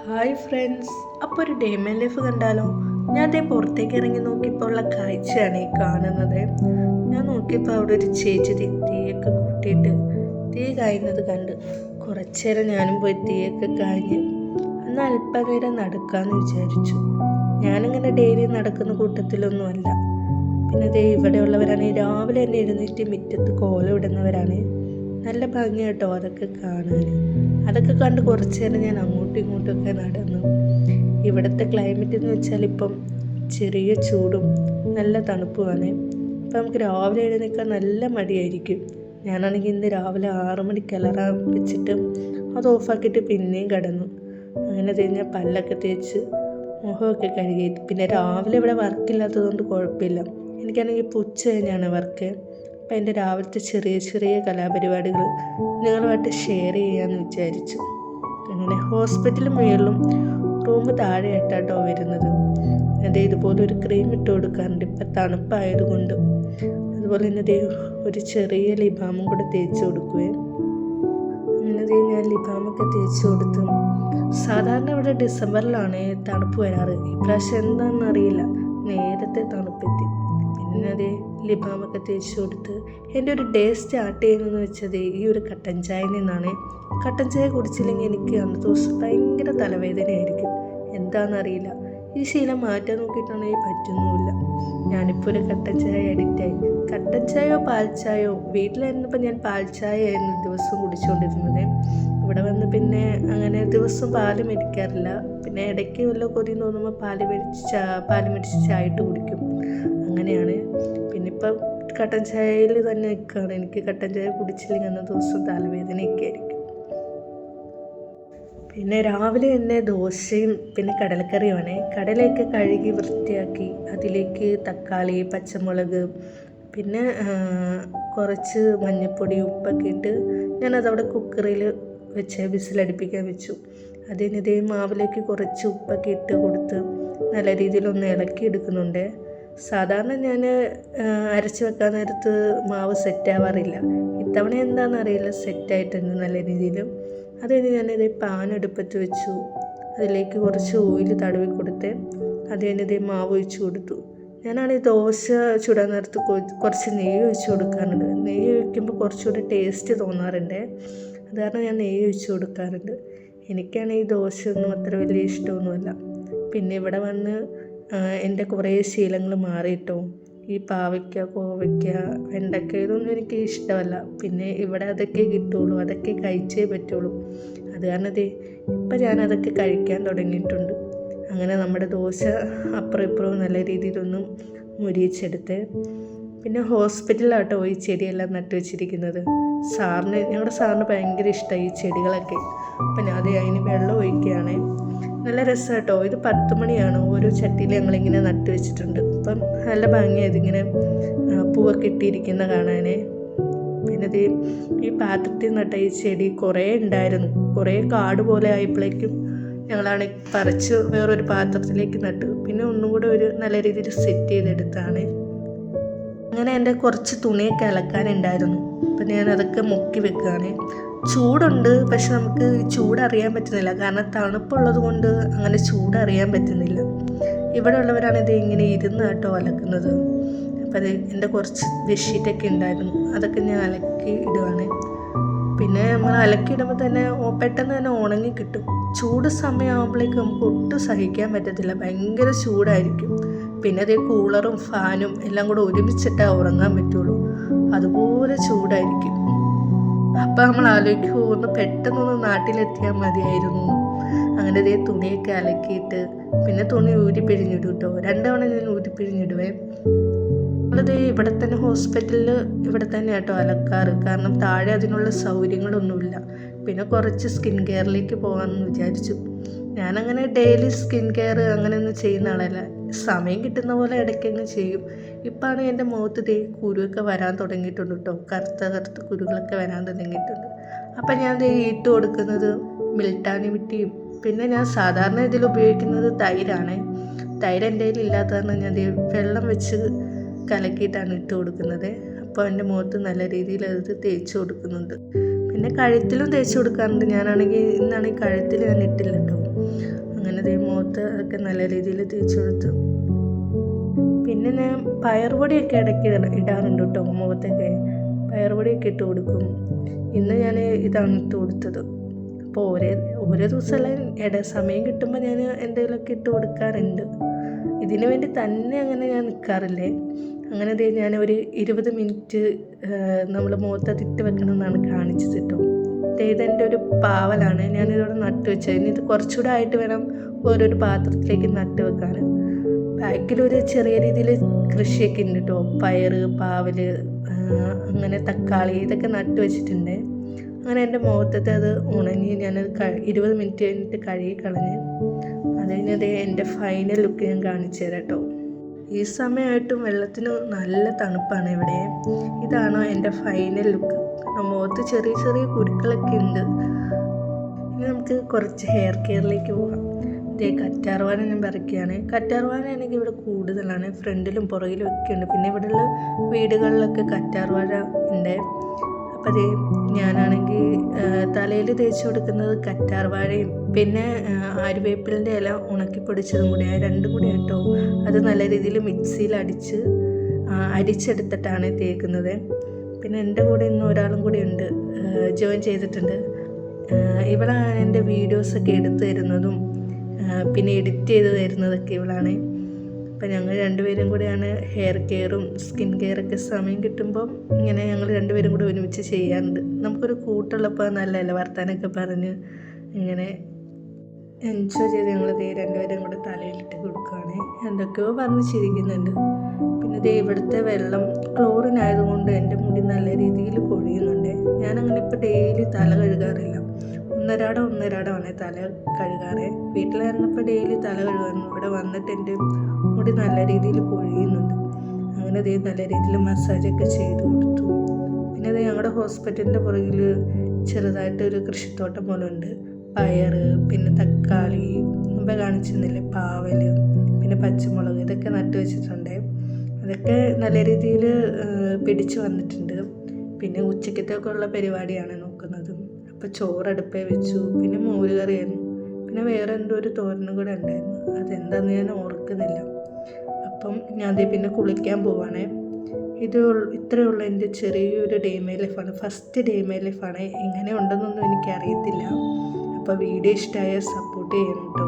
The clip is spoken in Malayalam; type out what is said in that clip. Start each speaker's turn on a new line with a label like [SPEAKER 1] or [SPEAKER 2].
[SPEAKER 1] ഹായ് ഫ്രണ്ട്സ്, അപ്പോൾ ഒരു ഡേ മൈ ലൈഫ് കണ്ടാലോ? ഞാൻ അതേ പുറത്തേക്ക് ഇറങ്ങി നോക്കിയപ്പോൾ ഉള്ള കാഴ്ചയാണ് ഈ കാണുന്നത്. ഞാൻ നോക്കിയപ്പോൾ അവിടെ ഒരു ചേച്ചി തീയൊക്കെ കൂട്ടിയിട്ട് തീ കായുന്നത് കണ്ട് കുറച്ചേരം ഞാനും പോയി തീയൊക്കെ കാഞ്ഞ് അന്ന് അല്പനേരം നടക്കാമെന്ന് വിചാരിച്ചു. ഞാനിങ്ങനെ ഡെയിലി നടക്കുന്ന കൂട്ടത്തിലൊന്നുമല്ല. പിന്നെ ദേ ഇവിടെയുള്ളവരാണെങ്കിൽ രാവിലെ തന്നെ എഴുന്നേറ്റ് മുറ്റത്ത് കോലം ഇടുന്നവരാണ്. നല്ല ഭംഗി കേട്ടോ അതൊക്കെ കാണാൻ. അതൊക്കെ കണ്ട് കുറച്ച് നേരം ഞാൻ അങ്ങോട്ടും ഇങ്ങോട്ടുമൊക്കെ നടന്നു. ഇവിടുത്തെ ക്ലൈമറ്റ് എന്ന് വെച്ചാൽ ഇപ്പം ചെറിയ ചൂടും നല്ല തണുപ്പുമാണ്. ഇപ്പം നമുക്ക് രാവിലെ എഴുന്നേൽക്കാൻ നല്ല മടിയായിരിക്കും. ഞാനാണെങ്കിൽ ഇന്ന് രാവിലെ 6 മണിക്ക് അലാറം വെച്ചിട്ട് അത് ഓഫാക്കിയിട്ട് പിന്നെയും കിടന്നു. അങ്ങനെ കഴിഞ്ഞാൽ പല്ലൊക്കെ തേച്ച് മുഖമൊക്കെ കഴുകി. പിന്നെ രാവിലെ ഇവിടെ വർക്കില്ലാത്തതുകൊണ്ട് കുഴപ്പമില്ല. എനിക്കാണെങ്കിൽ ഇപ്പോൾ ഉച്ച കഴിഞ്ഞാണ് വർക്ക്. അപ്പം എൻ്റെ രാവിലത്തെ ചെറിയ ചെറിയ കലാപരിപാടികൾ നിങ്ങളുമായിട്ട് ഷെയർ ചെയ്യാമെന്ന് വിചാരിച്ചു. അങ്ങനെ ഹോസ്പിറ്റൽ മുകളിലും റൂം താഴെയായിട്ടാട്ടോ വരുന്നത്. അതേ ഇതുപോലെ ഒരു ക്രീം ഇട്ട് കൊടുക്കാറുണ്ട് ഇപ്പം തണുപ്പായതുകൊണ്ട്. അതുപോലെ തന്നെ ഒരു ചെറിയ ലിബാമും കൂടെ തേച്ച് കൊടുക്കുകയും അങ്ങനെ ഞാൻ ലിബാമൊക്കെ തേച്ച് കൊടുത്തു. സാധാരണ ഇവിടെ ഡിസംബറിലാണ് തണുപ്പ് വരാറ്. ഇപ്രാവശ്യം എന്താണെന്ന് അറിയില്ല, നേരത്തെ തണുപ്പെത്തി. പിന്നെ അതേ ലിബാമൊക്കെ തേച്ച് കൊടുത്ത് എൻ്റെ ഒരു ഡേ സ്റ്റാർട്ട് ചെയ്യുന്നതെന്ന് വെച്ചത് ഈ ഒരു കട്ടൻ ചായയിൽ നിന്നാണ്. കട്ടൻ ചായ കുടിച്ചില്ലെങ്കിൽ എനിക്ക് അന്നത്തെ ദിവസം ഭയങ്കര തലവേദനയായിരിക്കും. എന്താണെന്നറിയില്ല. ഈ ശീലം മാറ്റാൻ നോക്കിയിട്ടാണെങ്കിൽ പറ്റുന്നുമില്ല. ഞാനിപ്പോൾ ഒരു കട്ടൻ ചായ അഡിക്റ്റായി. കട്ടൻ ചായയോ പാൽ ചായയോ, വീട്ടിലായിരുന്നപ്പോൾ ഞാൻ പാൽ ചായ ആയിരുന്നു ദിവസം കുടിച്ചുകൊണ്ടിരുന്നത്. ഇവിടെ വന്ന് പിന്നെ അങ്ങനെ ദിവസം പാല് മേടിക്കാറില്ല. പിന്നെ ഇടയ്ക്ക് വല്ല കൊതി തോന്നുമ്പോൾ പാല് മേടിച്ച് ചായ ഇട്ട് കുടിക്കും. അങ്ങനെയാണ്. പിന്നെ ഇപ്പം കട്ടൻ ചായയിൽ തന്നെ നിൽക്കുകയാണ്. എനിക്ക് കട്ടൻ ചായ കുടിച്ചില്ലെങ്കിൽ അന്ന ദിവസം തലവേദനയൊക്കെ ആയിരിക്കും. പിന്നെ രാവിലെ തന്നെ ദോശയും പിന്നെ കടലക്കറിയുമാണ്. കടലയൊക്കെ കഴുകി വൃത്തിയാക്കി അതിലേക്ക് തക്കാളി, പച്ചമുളക്, പിന്നെ കുറച്ച് മഞ്ഞൾപ്പൊടി, ഉപ്പൊക്കെ ഇട്ട് ഞാനതവിടെ കുക്കറിൽ വെച്ച് വിസിലടുപ്പിക്കാൻ വെച്ചു. അതിനിതേ മാവിലേക്ക് കുറച്ച് ഉപ്പൊക്കെ ഇട്ട് കൊടുത്ത് നല്ല രീതിയിലൊന്ന് ഇളക്കി എടുക്കുന്നുണ്ട്. സാധാരണ ഞാൻ അരച്ച് വെക്കാൻ നേരത്ത് മാവ് സെറ്റാവാറില്ല. ഇത്തവണ എന്താണെന്നറിയില്ല, സെറ്റായിട്ടുണ്ട് നല്ല രീതിയിൽ. അത് കഴിഞ്ഞ് ഞാനിതേ പാൻ അടുപ്പത്ത് വെച്ചു. അതിലേക്ക് കുറച്ച് ഓയിൽ തടവി കൊടുത്ത് അത് കഴിഞ്ഞിതേ മാവ് ഒഴിച്ച് കൊടുത്തു. ഞാനാണെങ്കിൽ ദോശ ചുടാൻ നേരത്ത് കുറച്ച് നെയ്യ് ഒഴിച്ച് കൊടുക്കാറുണ്ട്. നെയ്യ് ഒഴിക്കുമ്പോൾ കുറച്ചുകൂടി ടേസ്റ്റ് തോന്നാറുണ്ട്. അത് കാരണം ഞാൻ നെയ്യ് ഒഴിച്ച് കൊടുക്കാറുണ്ട്. എനിക്കാണെങ്കിൽ ദോശയൊന്നും അത്ര വലിയ ഇഷ്ടമൊന്നുമല്ല. പിന്നെ ഇവിടെ വന്ന് എൻ്റെ കുറേ ശീലങ്ങൾ മാറിയിട്ടോ. ഈ പാവയ്ക്ക, കോവയ്ക്ക, വെണ്ടയ്ക്ക ഇതൊന്നും എനിക്ക് ഇഷ്ടമല്ല. പിന്നെ ഇവിടെ അതൊക്കെ കിട്ടുള്ളൂ, അതൊക്കെ കഴിച്ചേ പറ്റുള്ളൂ. അത് കാരണം ഇപ്പം ഞാനതൊക്കെ കഴിക്കാൻ തുടങ്ങിയിട്ടുണ്ട്. അങ്ങനെ നമ്മുടെ ദോശ അപ്പുറം ഇപ്പുറവും നല്ല രീതിയിലൊന്നും മുരിയിച്ചെടുത്ത് പിന്നെ ഹോസ്പിറ്റലിലാട്ടോ ഈ ചെടിയെല്ലാം നട്ടു വെച്ചിരിക്കുന്നത്. ഞങ്ങളുടെ സാറിന് ഭയങ്കര ഇഷ്ടമായി ഈ ചെടികളൊക്കെ. അപ്പം ഞാൻ അതിന് വെള്ളം ഒഴിക്കുകയാണ്. നല്ല രസം കേട്ടോ. ഇത് 10 മണിയാണ്. ഓരോ ചട്ടിയിൽ ഞങ്ങളിങ്ങനെ നട്ടു വെച്ചിട്ടുണ്ട്. അപ്പം നല്ല ഭംഗിയായത് ഇങ്ങനെ പൂവൊക്കെ ഇട്ടിരിക്കുന്ന കാണാൻ. പിന്നെ ഈ പാത്രത്തിൽ നട്ട ഈ ചെടി കുറേ ഉണ്ടായിരുന്നു. കുറേ കാട് പോലെ ആയപ്പോഴേക്കും ഞങ്ങളാണെങ്കിൽ പറിച്ച് വേറൊരു പാത്രത്തിലേക്ക് നട്ടു. പിന്നെ ഒന്നും കൂടെ ഒരു നല്ല രീതിയിൽ സെറ്റ് ചെയ്തെടുത്താണ്. അങ്ങനെ എൻ്റെ കുറച്ച് തുണിയൊക്കെ അലക്കാനുണ്ടായിരുന്നു. അപ്പം ഞാൻ അതൊക്കെ മുക്കി വെക്കുകയാണ്. ചൂടുണ്ട്, പക്ഷെ നമുക്ക് ചൂടറിയാൻ പറ്റുന്നില്ല. കാരണം തണുപ്പുള്ളത് കൊണ്ട് അങ്ങനെ ചൂടറിയാൻ പറ്റുന്നില്ല. ഇവിടെ ഉള്ളവരാണ് ഇങ്ങനെ ഇരുന്ന് കേട്ടോ അലക്കുന്നത്. അപ്പം എൻ്റെ കുറച്ച് ബെഡ്ഷീറ്റൊക്കെ ഉണ്ടായിരുന്നു. അതൊക്കെ ഞാൻ അലക്കി ഇടുവാണ്. പിന്നെ നമ്മൾ അലക്കിയിടുമ്പോൾ തന്നെ പെട്ടെന്ന് തന്നെ ഉണങ്ങി കിട്ടും. ചൂട് സമയമാകുമ്പോഴേക്കും നമുക്ക് ഒട്ടും സഹിക്കാൻ പറ്റത്തില്ല. ഭയങ്കര ചൂടായിരിക്കും. പിന്നെ കൂളറും ഫാനും എല്ലാം കൂടെ ഒരുമിച്ചിട്ടേ ഉറങ്ങാൻ പറ്റുള്ളൂ. അതുപോലെ ചൂടായിരിക്കും. അപ്പം നമ്മൾ ആലോചിക്കും ഒന്ന് പെട്ടെന്നൊന്ന് നാട്ടിലെത്തിയാൽ മതിയായിരുന്നു. അങ്ങനെ തുണിയൊക്കെ അലക്കിയിട്ട് പിന്നെ തുണി ഊരിപ്പിഴിഞ്ഞിടും കേട്ടോ. 2 തവണ ഞാൻ ഊരിപ്പിഴിഞ്ഞിടുവേ. നമ്മളത് ഇവിടെ തന്നെ ഹോസ്പിറ്റലിൽ ഇവിടെ തന്നെ കേട്ടോ അലക്കാറ്. കാരണം താഴെ അതിനുള്ള സൗകര്യങ്ങളൊന്നുമില്ല. പിന്നെ കുറച്ച് സ്കിൻ കെയറിലേക്ക് പോകാമെന്ന് വിചാരിച്ചു. ഞാനങ്ങനെ ഡെയിലി സ്കിൻ കെയർ അങ്ങനെയൊന്നും ചെയ്യുന്ന ആളല്ല. സമയം കിട്ടുന്ന പോലെ ഇടയ്ക്കങ്ങ് ചെയ്യും. ഇപ്പോഴാണ് എൻ്റെ മുഖത്ത് കുരുവൊക്കെ വരാൻ തുടങ്ങിയിട്ടുണ്ട് കേട്ടോ. കറുത്ത കുരുകളൊക്കെ വരാൻ തുടങ്ങിയിട്ടുണ്ട്. അപ്പം ഞാൻ ഇട്ട് കൊടുക്കുന്നത് മിൽട്ടാണി മിട്ടിയും പിന്നെ ഞാൻ സാധാരണ ഇതിൽ ഉപയോഗിക്കുന്നത് തൈരാണ്. തൈര് എൻ്റെ കയ്യിൽ ഇല്ലാത്തതാണ് ഞാൻ വെള്ളം വെച്ച് കലക്കിയിട്ടാണ് ഇട്ട് കൊടുക്കുന്നത്. അപ്പോൾ എൻ്റെ മുഖത്ത് നല്ല രീതിയിൽ അത് തേച്ച് കൊടുക്കുന്നുണ്ട്. പിന്നെ കഴുത്തിലും തേച്ച് കൊടുക്കാറുണ്ട്. ഇന്നാണെങ്കിൽ കഴുത്തിൽ ഞാൻ ഇട്ടില്ല കേട്ടോ. മുഖത്തൊക്കെ നല്ല രീതിയിൽ തേച്ച് കൊടുത്തു. പിന്നെ ഞാൻ പയറുപൊടിയൊക്കെ ഇടയ്ക്ക് ഇടാറുണ്ട് കേട്ടോ മുഖത്തൊക്കെ. പയറുപൊടിയൊക്കെ ഇട്ട് കൊടുക്കും. ഇന്ന് ഞാൻ ഇതാണ് ഇട്ട് കൊടുത്തത്. അപ്പോൾ ഓരോ ദിവസമെല്ലാം സമയം കിട്ടുമ്പോൾ ഞാൻ എന്തെങ്കിലുമൊക്കെ ഇട്ട് കൊടുക്കാറുണ്ട്. ഇതിനു വേണ്ടി തന്നെ അങ്ങനെ ഞാൻ നിൽക്കാറില്ലേ. അങ്ങനെ ഞാൻ ഒരു 20 മിനിറ്റ് നമ്മൾ മുഖത്തതിട്ട് വെക്കണമെന്നാണ് കാണിച്ചത് കേട്ടോ. ഇതെൻ്റെ ഒരു പാവലാണ്. ഞാനിതോടെ നട്ട് വെച്ചത്. ഇനി ഇത് കുറച്ചുകൂടെ ആയിട്ട് വേണം ഓരോരു പാത്രത്തിലേക്ക് നട്ട് വെക്കാൻ. ബാക്കിലൊരു ചെറിയ രീതിയിൽ കൃഷിയൊക്കെ ഉണ്ട് കേട്ടോ. പയറ്, പാവല്, അങ്ങനെ തക്കാളി ഇതൊക്കെ നട്ട് വെച്ചിട്ടുണ്ട്. അങ്ങനെ എൻ്റെ മുഖത്തത്തെ അത് ഉണങ്ങി ഞാനത് 20 മിനിറ്റ് കഴിഞ്ഞിട്ട് കഴുകി കളഞ്ഞ്. അത് കഴിഞ്ഞത് എൻ്റെ ഫൈനൽ ലുക്ക് ഞാൻ കാണിച്ചു തരാം കേട്ടോ. ഈ സമയമായിട്ടും വെള്ളത്തിന് നല്ല തണുപ്പാണ് ഇവിടെ. ഇതാണോ എൻ്റെ ഫൈനൽ ലുക്ക്. മുഖത്ത് ചെറിയ ചെറിയ കുരുക്കളൊക്കെ ഉണ്ട്. ഇനി നമുക്ക് കുറച്ച് ഹെയർ കെയറിലേക്ക് പോകാം. ഇതേ കറ്റാർവാഴ ഞാൻ പറിക്കുകയാണ്. കറ്റാർവാഴ ആണെങ്കിൽ ഇവിടെ കൂടുതലാണ്. ഫ്രണ്ടിലും പുറകിലും ഒക്കെ ഉണ്ട്. പിന്നെ ഇവിടെയുള്ള വീടുകളിലൊക്കെ കറ്റാർവാഴ ഉണ്ട്. അപ്പോൾ അതേ ഞാനാണെങ്കിൽ തലയിൽ തേച്ച് കൊടുക്കുന്നത് കറ്റാർവാഴയും പിന്നെ ആര്യവേപ്പിലിൻ്റെ ഇല ഉണക്കി പൊടിച്ചതും കൂടിയാണ്. രണ്ടും കൂടി കേട്ടോ. അത് നല്ല രീതിയിൽ മിക്സിയിൽ അരിച്ചെടുത്തിട്ടാണ് തേക്കുന്നത്. പിന്നെ എൻ്റെ കൂടെ ഇന്ന് ഒരാളും കൂടി ഉണ്ട്, ജോയിൻ ചെയ്തിട്ടുണ്ട്. ഇവളാണ് എൻ്റെ വീഡിയോസൊക്കെ എടുത്തു തരുന്നതും പിന്നെ എഡിറ്റ് ചെയ്ത് തരുന്നതൊക്കെ ഇവളാണ്. അപ്പം ഞങ്ങൾ രണ്ടുപേരും കൂടെയാണ് ഹെയർ കെയറും സ്കിൻ കെയറൊക്കെ സമയം കിട്ടുമ്പോൾ ഇങ്ങനെ ഞങ്ങൾ രണ്ടുപേരും കൂടെ ഒരുമിച്ച് ചെയ്യാറുണ്ട്. നമുക്കൊരു കൂട്ടുള്ളപ്പോൾ നല്ലതല്ല, വർത്താനൊക്കെ പറഞ്ഞ് ഇങ്ങനെ എൻജോയ് ചെയ്ത് ഞങ്ങൾ രണ്ടുപേരും കൂടെ തലയിലിട്ട് കൊടുക്കുകയാണ്. എന്തൊക്കെയോ പറഞ്ഞ് ചിരിക്കുന്നുണ്ട്. പിന്നെ ഇവിടുത്തെ വെള്ളം ക്ലോറിൻ ആയതുകൊണ്ട് എൻ്റെ മുടി നല്ല രീതിയിൽ കൊഴിയുന്നുണ്ട്. ഞാനങ്ങനെ ഇപ്പോൾ ഡെയിലി തല കഴുകാറില്ല. ഒന്നരാടമാണ് തല കഴുകാറ്. വീട്ടിലായിരുന്നപ്പോൾ ഡെയിലി തല കഴുകാറുണ്ട്. ഇവിടെ വന്നിട്ട് എൻ്റെ മുടി നല്ല രീതിയിൽ കൊഴിയുന്നുണ്ട്. അങ്ങനെ നല്ല രീതിയിൽ മസാജൊക്കെ ചെയ്ത് കൊടുത്തു. പിന്നെ ഞങ്ങളുടെ ഹോസ്പിറ്റലിൻ്റെ പുറകിൽ ചെറുതായിട്ടൊരു കൃഷിത്തോട്ടം പോലെ ഉണ്ട്. പയറ്, പിന്നെ തക്കാളി, മുമ്പ് കാണിച്ചിരുന്നില്ലേ, പാവല്, പിന്നെ പച്ചമുളക് ഇതൊക്കെ നട്ടു വെച്ചിട്ടുണ്ട്. അതൊക്കെ നല്ല രീതിയിൽ പിടിച്ചു വന്നിട്ടുണ്ട്. പിന്നെ ഉച്ചക്കത്തൊക്കെ ഉള്ള പരിപാടിയാണ് നോക്കുന്നത്. അപ്പോൾ ചോറടുപ്പേ വെച്ചു. പിന്നെ മോരുകറിയായിരുന്നു. പിന്നെ വേറെ എന്തോ ഒരു തോരനും കൂടെ ഉണ്ടായിരുന്നു. അതെന്താണെന്ന് ഞാൻ ഓർക്കുന്നില്ല. അപ്പം ഞാൻ പിന്നെ കുളിക്കാൻ പോവാണേ. ഇത്രയേ ഉള്ളൂ എൻ്റെ ചെറിയൊരു ഡേ മൈ ലൈഫാണ്. ഫസ്റ്റ് ഡേ മൈ ലൈഫാണ്. എങ്ങനെ ഉണ്ടെന്നൊന്നും എനിക്കറിയത്തില്ല. അപ്പോൾ വീഡിയോ ഇഷ്ടമായാൽ സപ്പോർട്ട് ചെയ്യണം കേട്ടോ.